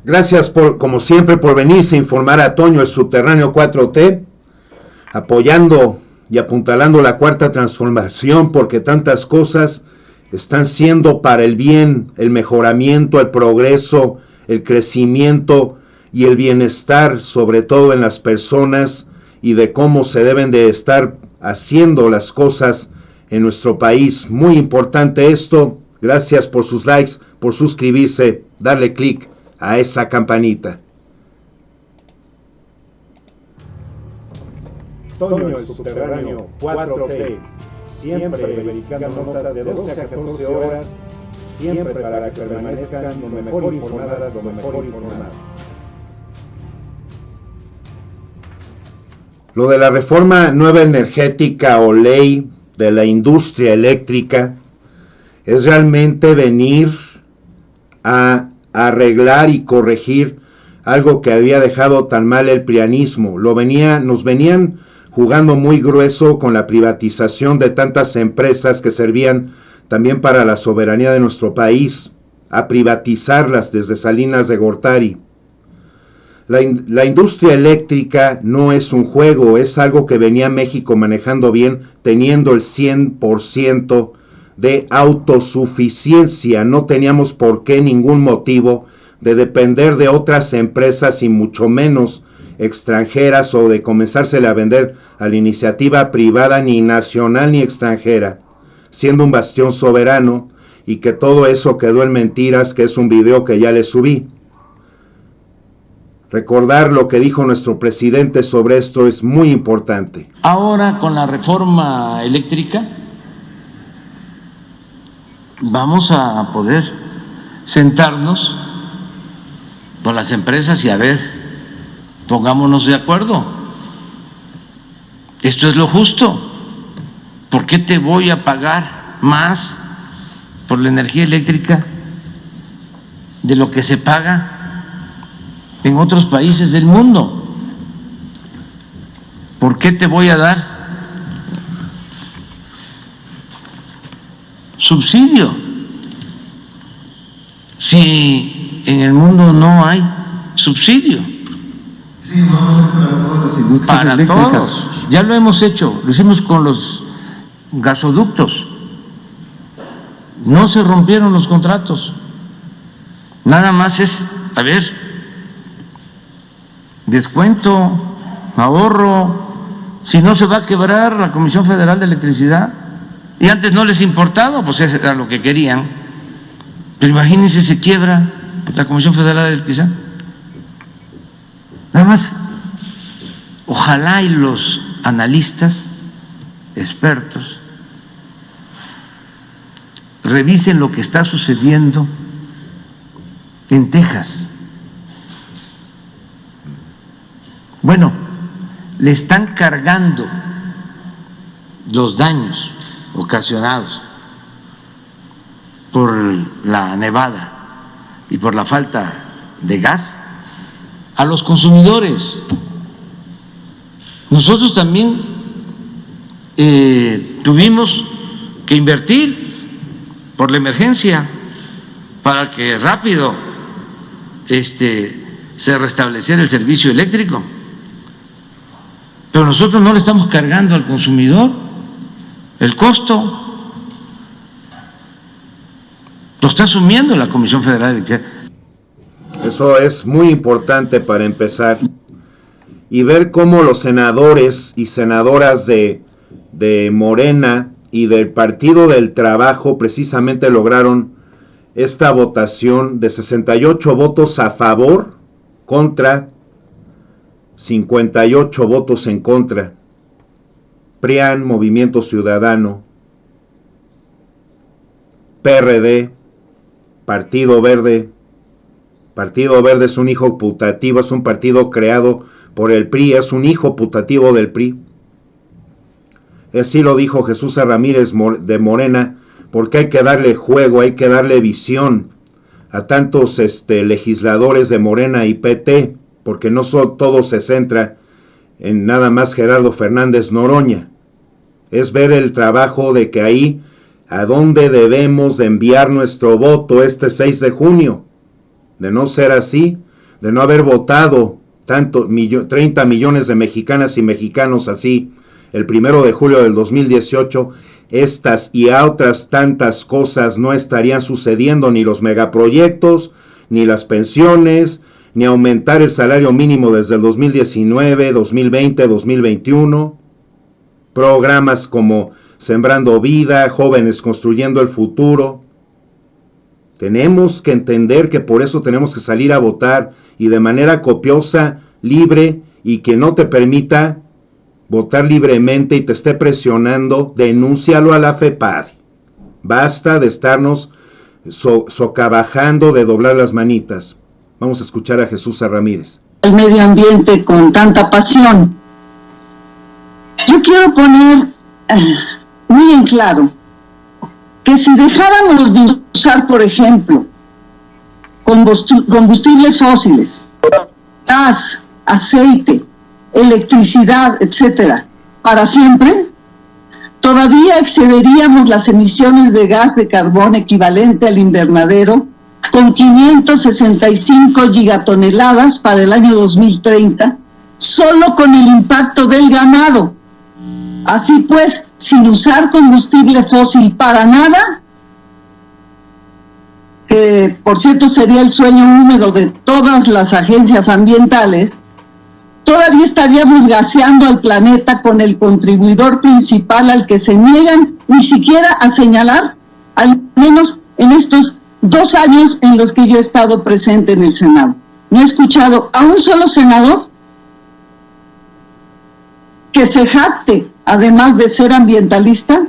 Gracias como siempre, por venirse a informar a Toño, el subterráneo 4T, apoyando y apuntalando la cuarta transformación, porque tantas cosas están siendo para el bien, el mejoramiento, el progreso, el crecimiento y el bienestar, sobre todo en las personas, y de cómo se deben de estar haciendo las cosas en nuestro país. Muy importante esto. Gracias por sus likes, por suscribirse, darle clic a esa campanita. Toño, el subterráneo 4T, siempre verificando notas de 12 a 14 horas, siempre para que permanezcan lo mejor informadas, lo mejor informados. Lo de la reforma nueva energética o ley de la industria eléctrica es realmente venir a arreglar y corregir algo que había dejado tan mal el prianismo. Nos venían jugando muy grueso con la privatización de tantas empresas que servían también para la soberanía de nuestro país, a privatizarlas desde Salinas de Gortari. La industria eléctrica no es un juego, es algo que venía México manejando bien, teniendo el 100% de autosuficiencia. No teníamos por qué ningún motivo de depender de otras empresas y mucho menos extranjeras o de comenzársele a vender a la iniciativa privada, ni nacional ni extranjera, siendo un bastión soberano, y que todo eso quedó en mentiras, que es un video que ya le subí. Recordar lo que dijo nuestro presidente sobre esto es muy importante. Ahora con la reforma eléctrica vamos a poder sentarnos con las empresas y a ver, pongámonos de acuerdo. Esto es lo justo. ¿Por qué te voy a pagar más por la energía eléctrica de lo que se paga en otros países del mundo? ¿Por qué te voy a dar subsidio si en el mundo no hay subsidio? Sí, vamos a para todos. Ya lo hemos hecho, lo hicimos con los gasoductos. No se rompieron los contratos. Nada más es, a ver, descuento, ahorro, si no se va a quebrar la Comisión Federal de Electricidad. Y antes no les importaba, pues era lo que querían. Pero imagínense, se quiebra la Comisión Federal de Electricidad. Nada más, ojalá y los analistas, expertos, revisen lo que está sucediendo en Texas. Bueno, le están cargando los daños ocasionados por la nevada y por la falta de gas a los consumidores. Nosotros también tuvimos que invertir por la emergencia para que rápido se restableciera el servicio eléctrico. Pero nosotros no le estamos cargando al consumidor el costo. Lo está asumiendo la Comisión Federal de Electricidad. Eso es muy importante para empezar. Y ver cómo los senadores y senadoras de Morena y del Partido del Trabajo precisamente lograron esta votación de 68 votos a favor contra 58 votos en contra. PRIAN, Movimiento Ciudadano, PRD, Partido Verde. Partido Verde es un hijo putativo, es un partido creado por el PRI, es un hijo putativo del PRI. Así lo dijo Jesús Ramírez de Morena, porque hay que darle juego, hay que darle visión a tantos legisladores de Morena y PT, porque no todo se centra en nada más Gerardo Fernández Noroña. Es ver el trabajo de que ahí, a dónde debemos de enviar nuestro voto este 6 de junio. De no ser así, de no haber votado 30 millones de mexicanas y mexicanos así el 1 de julio del 2018, estas y otras tantas cosas no estarían sucediendo, ni los megaproyectos, ni las pensiones, ni aumentar el salario mínimo desde el 2019, 2020, 2021, programas como Sembrando Vida, Jóvenes Construyendo el Futuro. Tenemos que entender que por eso tenemos que salir a votar, y de manera copiosa, libre, y que no te permita votar libremente y te esté presionando, denúncialo a la FEPADE. Basta de estarnos socavajando, de doblar las manitas. Vamos a escuchar a Jesús Ramírez. El medio ambiente con tanta pasión. Yo quiero poner muy en claro que si dejáramos de usar, por ejemplo, combustibles fósiles, gas, aceite, electricidad, etcétera, para siempre, todavía excederíamos las emisiones de gas de carbón equivalente al invernadero con 565 gigatoneladas para el año 2030, solo con el impacto del ganado. Así pues, sin usar combustible fósil para nada, que por cierto sería el sueño húmedo de todas las agencias ambientales, todavía estaríamos gaseando al planeta con el contribuidor principal al que se niegan ni siquiera a señalar, al menos en estos 2 años en los que yo he estado presente en el Senado. No he escuchado a un solo senador que se jacte, además de ser ambientalista,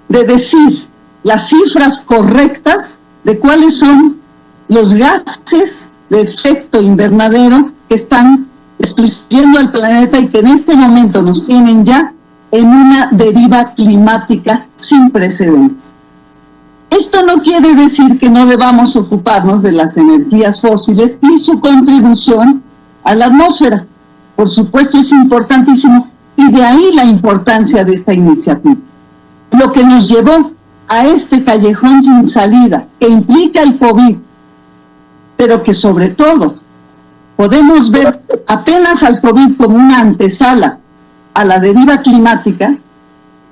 de decir las cifras correctas de cuáles son los gases de efecto invernadero que están destruyendo al planeta y que en este momento nos tienen ya en una deriva climática sin precedentes. Esto no quiere decir que no debamos ocuparnos de las energías fósiles y su contribución a la atmósfera. Por supuesto, es importantísimo, y de ahí la importancia de esta iniciativa. Lo que nos llevó a este callejón sin salida, que implica el COVID, pero que sobre todo podemos ver apenas al COVID como una antesala a la deriva climática,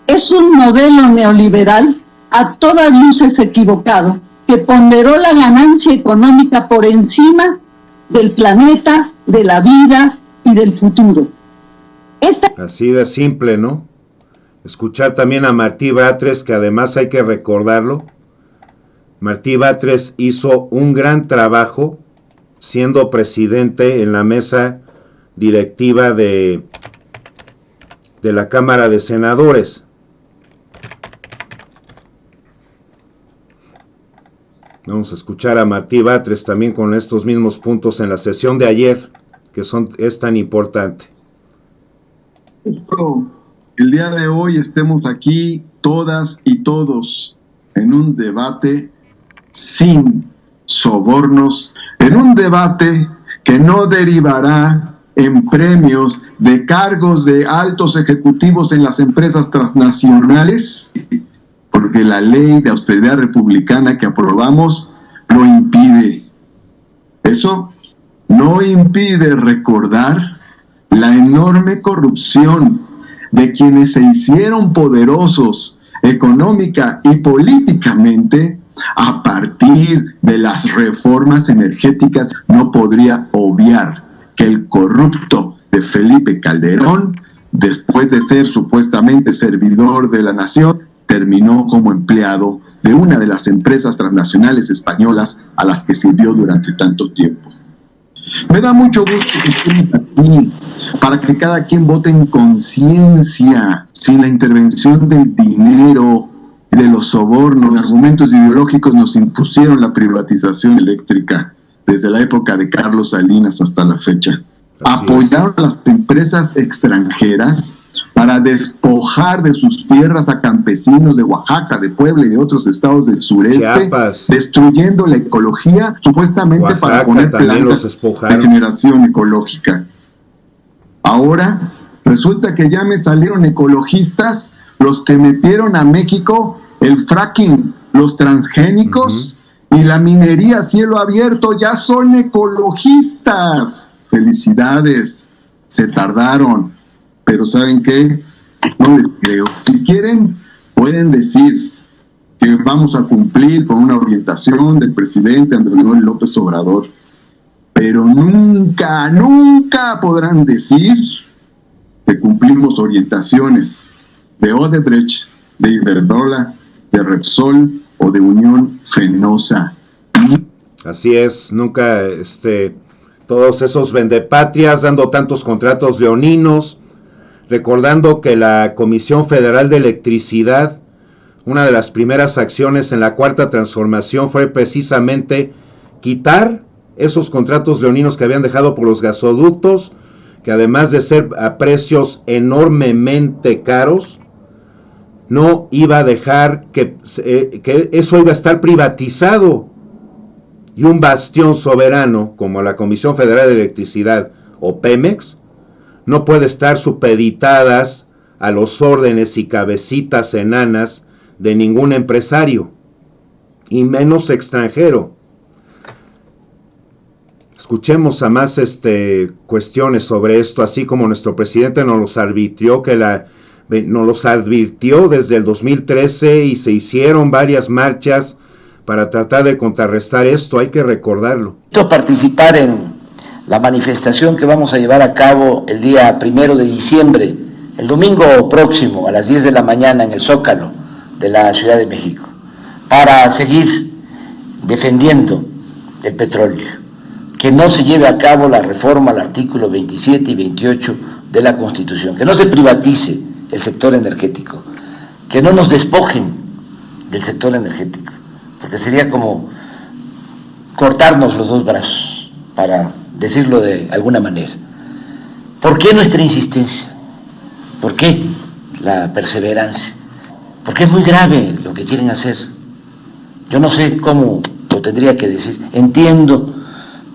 es un modelo neoliberal a todas luces equivocado, que ponderó la ganancia económica por encima del planeta, de la vida y del futuro. Así de simple, ¿no? Escuchar también a Martí Batres, que además hay que recordarlo. Martí Batres hizo un gran trabajo siendo presidente en la mesa directiva de la Cámara de Senadores. Vamos a escuchar a Martí Batres también con estos mismos puntos en la sesión de ayer, que es tan importante. El día de hoy estemos aquí todas y todos en un debate sin sobornos, en un debate que no derivará en premios de cargos de altos ejecutivos en las empresas transnacionales, porque la ley de austeridad republicana que aprobamos lo impide. Eso no impide recordar la enorme corrupción de quienes se hicieron poderosos económica y políticamente a partir de las reformas energéticas. No podría obviar que el corrupto de Felipe Calderón, después de ser supuestamente servidor de la nación, terminó como empleado de una de las empresas transnacionales españolas a las que sirvió durante tanto tiempo. Me da mucho gusto que estemos aquí para que cada quien vote en conciencia, sin la intervención del dinero y de los sobornos. Argumentos ideológicos nos impusieron la privatización eléctrica desde la época de Carlos Salinas hasta la fecha. Apoyaron a las empresas extranjeras para despojar de sus tierras a campesinos de Oaxaca, de Puebla y de otros estados del sureste, Chiapas, destruyendo la ecología, supuestamente Oaxaca, para poner plantas de generación ecológica. Ahora resulta que ya me salieron ecologistas los que metieron a México el fracking, los transgénicos, y la minería a cielo abierto ya son ecologistas. Felicidades, se tardaron, pero ¿saben qué? No les creo. Si quieren, pueden decir que vamos a cumplir con una orientación del presidente Andrés Manuel López Obrador, pero nunca, nunca podrán decir que cumplimos orientaciones de Odebrecht, de Iberdrola, de Repsol o de Unión Fenosa. Así es, nunca todos esos vendepatrias dando tantos contratos leoninos, recordando que la Comisión Federal de Electricidad, una de las primeras acciones en la Cuarta Transformación fue precisamente quitar esos contratos leoninos que habían dejado por los gasoductos, que además de ser a precios enormemente caros, no iba a dejar que eso iba a estar privatizado, y un bastión soberano como la Comisión Federal de Electricidad o Pemex no puede estar supeditadas a los órdenes y cabecitas enanas de ningún empresario, y menos extranjero. Escuchemos a más cuestiones sobre esto, así como nuestro presidente nos los advirtió, desde el 2013, y se hicieron varias marchas para tratar de contrarrestar esto, hay que recordarlo. Participar en la manifestación que vamos a llevar a cabo el día 1 de diciembre, el domingo próximo, a las 10 de la mañana en el Zócalo de la Ciudad de México, para seguir defendiendo el petróleo, que no se lleve a cabo la reforma al artículo 27 y 28 de la Constitución, que no se privatice el sector energético, que no nos despojen del sector energético, porque sería como cortarnos los dos brazos, para decirlo de alguna manera. ¿Por qué nuestra insistencia? ¿Por qué la perseverancia? Porque es muy grave lo que quieren hacer. Yo no sé cómo lo tendría que decir. Entiendo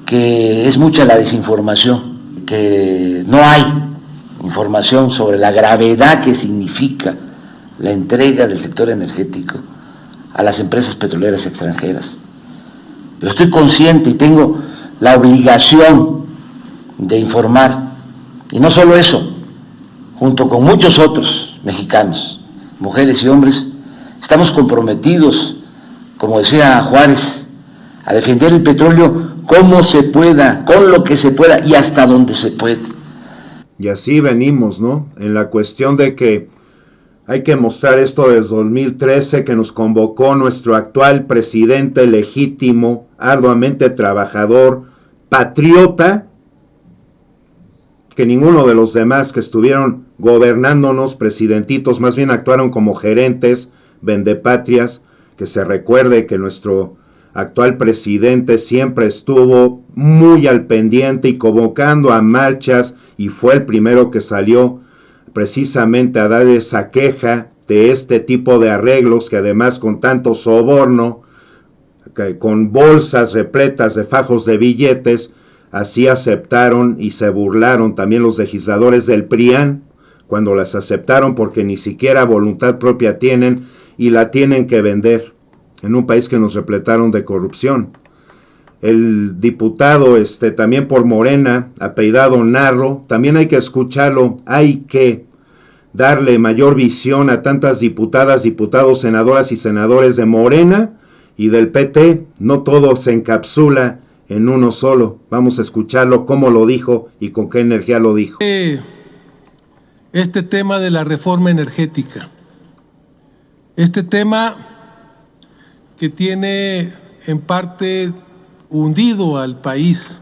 que es mucha la desinformación, que no hay información sobre la gravedad que significa la entrega del sector energético a las empresas petroleras extranjeras. Yo estoy consciente y tengo la obligación de informar, y no solo eso, junto con muchos otros mexicanos, mujeres y hombres, estamos comprometidos, como decía Juárez, a defender el petróleo como se pueda, con lo que se pueda y hasta donde se puede. Y así venimos, ¿no? En la cuestión de que hay que mostrar esto desde 2013, que nos convocó nuestro actual presidente legítimo, arduamente trabajador, patriota, que ninguno de los demás que estuvieron gobernándonos, presidentitos, más bien actuaron como gerentes, vendepatrias. Que se recuerde que nuestro actual presidente siempre estuvo muy al pendiente y convocando a marchas, y fue el primero que salió precisamente a dar esa queja de este tipo de arreglos, que además con tanto soborno, con bolsas repletas de fajos de billetes, así aceptaron y se burlaron también los legisladores del PRIAN cuando las aceptaron, porque ni siquiera voluntad propia tienen y la tienen que vender en un país que nos repletaron de corrupción. El diputado también por Morena, apellidado Narro, también hay que escucharlo, hay que darle mayor visión a tantas diputadas, diputados, senadoras y senadores de Morena y del PT. No todo se encapsula en uno solo. Vamos a escucharlo, cómo lo dijo y con qué energía lo dijo. Este tema de la reforma energética, este tema que tiene en parte hundido al país.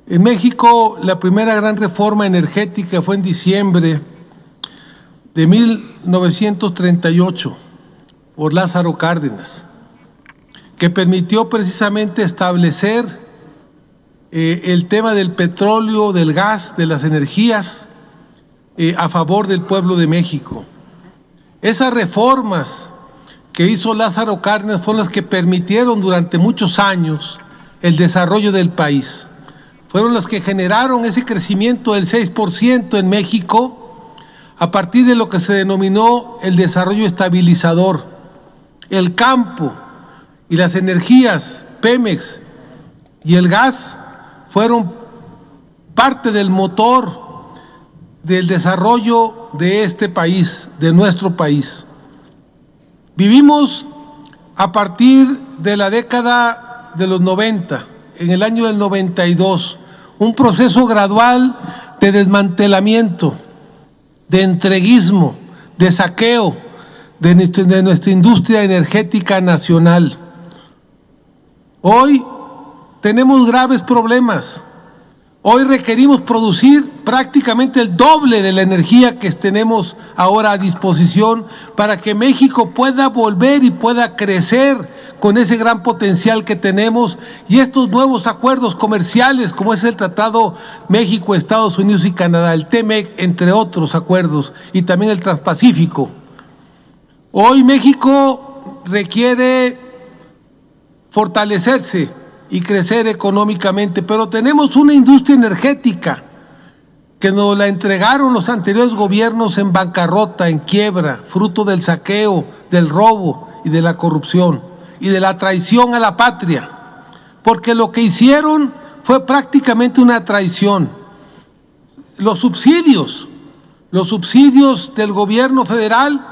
En México, la primera gran reforma energética fue en diciembre de 1938 por Lázaro Cárdenas, que permitió precisamente establecer el tema del petróleo, del gas, de las energías a favor del pueblo de México. Esas reformas que hizo Lázaro Cárdenas fueron las que permitieron durante muchos años el desarrollo del país. Fueron las que generaron ese crecimiento del 6% en México a partir de lo que se denominó el desarrollo estabilizador. El campo y las energías, Pemex y el gas, fueron parte del motor del desarrollo de este país, de nuestro país. Vivimos a partir de la década de los 90, en el año del 92, un proceso gradual de desmantelamiento, de entreguismo, de saqueo de nuestra industria energética nacional. Hoy tenemos graves problemas. Hoy requerimos producir prácticamente el doble de la energía que tenemos ahora a disposición para que México pueda volver y pueda crecer con ese gran potencial que tenemos, y estos nuevos acuerdos comerciales como es el Tratado México, Estados Unidos y Canadá, el TEMEC, entre otros acuerdos, y también el Transpacífico. Hoy México requiere fortalecerse y crecer económicamente, pero tenemos una industria energética que nos la entregaron los anteriores gobiernos en bancarrota, en quiebra, fruto del saqueo, del robo y de la corrupción y de la traición a la patria, porque lo que hicieron fue prácticamente una traición. Los subsidios del gobierno federal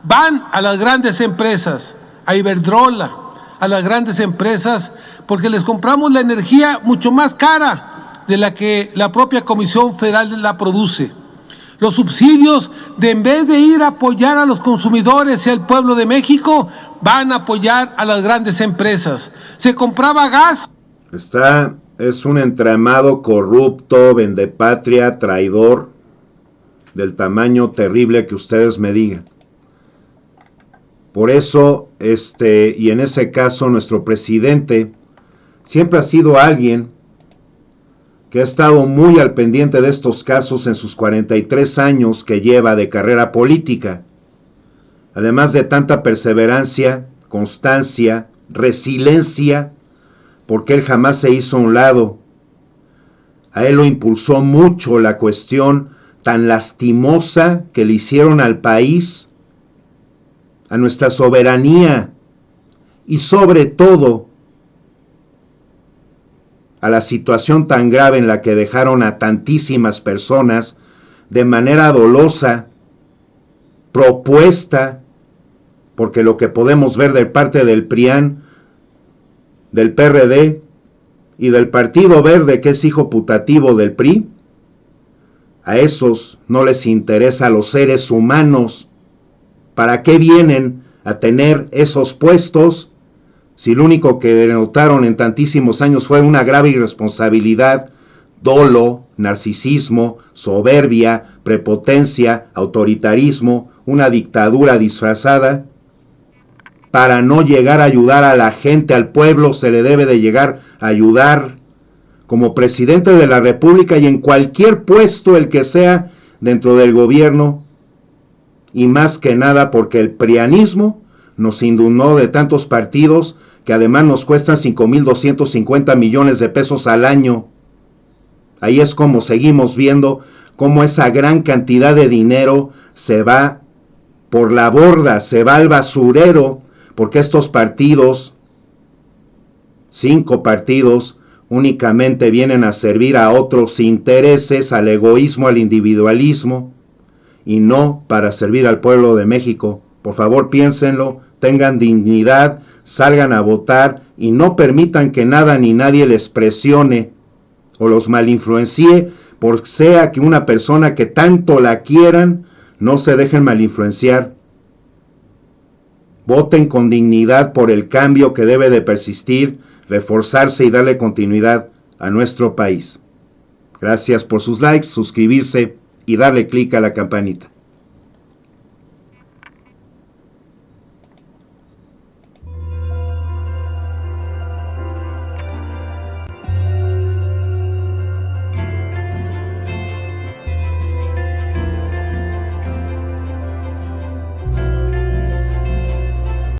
van a las grandes empresas, a Iberdrola, a las grandes empresas, porque les compramos la energía mucho más cara de la que la propia Comisión Federal la produce. Los subsidios, en vez de ir a apoyar a los consumidores y al pueblo de México, van a apoyar a las grandes empresas. Se compraba gas. Es un entramado corrupto, vendepatria, traidor, del tamaño terrible que ustedes me digan. Por eso, y en ese caso, nuestro presidente siempre ha sido alguien que ha estado muy al pendiente de estos casos en sus 43 años que lleva de carrera política. Además de tanta perseverancia, constancia, resiliencia, porque él jamás se hizo a un lado. A él lo impulsó mucho la cuestión tan lastimosa que le hicieron al país, a nuestra soberanía y sobre todo a la situación tan grave en la que dejaron a tantísimas personas de manera dolosa, propuesta, porque lo que podemos ver de parte del PRIAN, del PRD y del Partido Verde, que es hijo putativo del PRI, a esos no les interesa a los seres humanos. ¿Para qué vienen a tener esos puestos si lo único que denotaron en tantísimos años fue una grave irresponsabilidad, dolo, narcisismo, soberbia, prepotencia, autoritarismo, una dictadura disfrazada? Para no llegar a ayudar a la gente, al pueblo, se le debe de llegar a ayudar como presidente de la República y en cualquier puesto, el que sea, dentro del gobierno. Y más que nada porque el prianismo nos inundó de tantos partidos que además nos cuestan 5,250 millones de pesos al año. Ahí es como seguimos viendo cómo esa gran cantidad de dinero se va por la borda, se va al basurero, porque estos partidos, 5 partidos, únicamente vienen a servir a otros intereses, al egoísmo, al individualismo, y no para servir al pueblo de México. Por favor, piénsenlo, tengan dignidad, salgan a votar y no permitan que nada ni nadie les presione o los malinfluencie, por sea que una persona que tanto la quieran, no se dejen malinfluenciar. Voten con dignidad por el cambio que debe de persistir, reforzarse y darle continuidad a nuestro país. Gracias por sus likes, suscribirse y darle clic a la campanita.